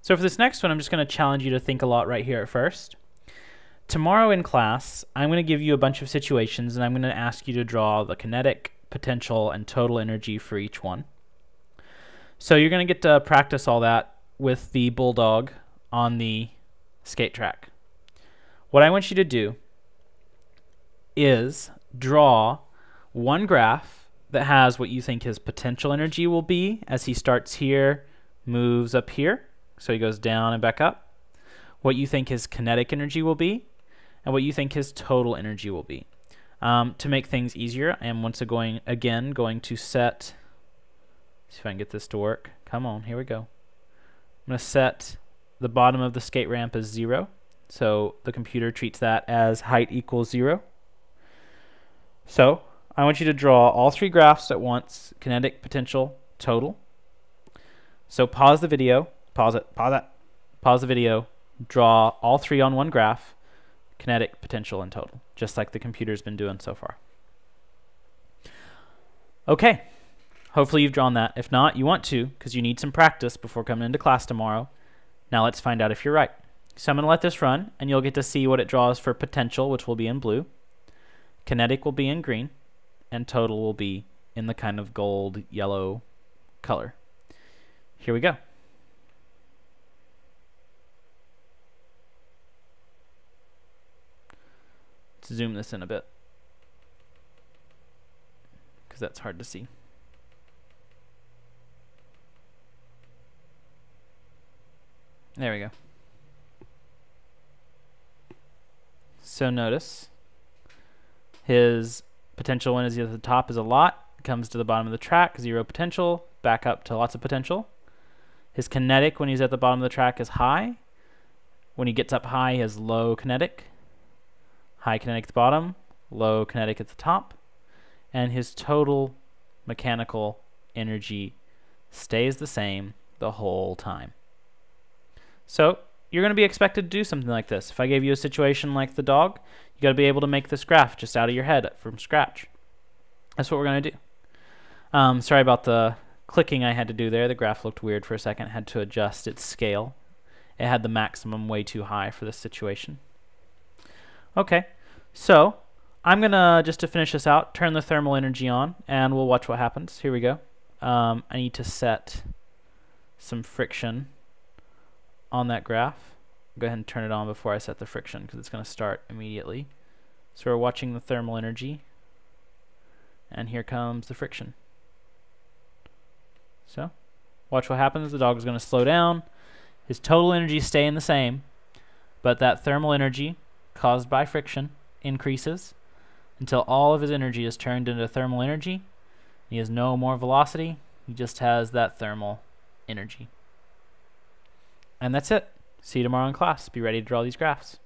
So for this next one, I'm just going to challenge you to think a lot right here at first. Tomorrow in class, I'm going to give you a bunch of situations, and I'm going to ask you to draw the kinetic, potential, and total energy for each one. So you're going to get to practice all that with the bulldog on the skate track. What I want you to do is draw one graph that has what you think his potential energy will be as he starts here, moves up here, so he goes down and back up, what you think his kinetic energy will be, and what you think his total energy will be. To make things easier, I am once again going to set, see if I can get this to work. Come on, here we go. I'm going to set the bottom of the skate ramp as 0, so the computer treats that as height equals 0. So I want you to draw all three graphs at once, kinetic, potential, total. So pause the video, pause the video, draw all three on one graph, kinetic, potential, and total, just like the computer's been doing so far. Okay, hopefully you've drawn that. If not, you want to, because you need some practice before coming into class tomorrow. Now let's find out if you're right. So I'm going to let this run, and you'll get to see what it draws for potential, which will be in blue. Kinetic will be in green, and total will be in the kind of gold yellow color. Here we go. Let's zoom this in a bit, because that's hard to see. There we go. So notice his potential when he's at the top is a lot, comes to the bottom of the track, 0 potential, back up to lots of potential. His kinetic when he's at the bottom of the track is high. When he gets up high, he has low kinetic. High kinetic at the bottom, low kinetic at the top. And his total mechanical energy stays the same the whole time. So you're going to be expected to do something like this. If I gave you a situation like the dog, you got to be able to make this graph just out of your head from scratch. That's what we're going to do. Sorry about the clicking I had to do there. The graph looked weird for a second. I had to adjust its scale. It had the maximum way too high for this situation. Okay, so I'm going to, just to finish this out, turn the thermal energy on, and we'll watch what happens. Here we go. I need to set some friction on that graph. Go ahead and turn it on before I set the friction, because it's going to start immediately. So we're watching the thermal energy, and here comes the friction. So watch what happens. The dog is going to slow down. His total energy is staying the same, but that thermal energy caused by friction increases until all of his energy is turned into thermal energy. He has no more velocity. He just has that thermal energy. And that's it. See you tomorrow in class. Be ready to draw these graphs.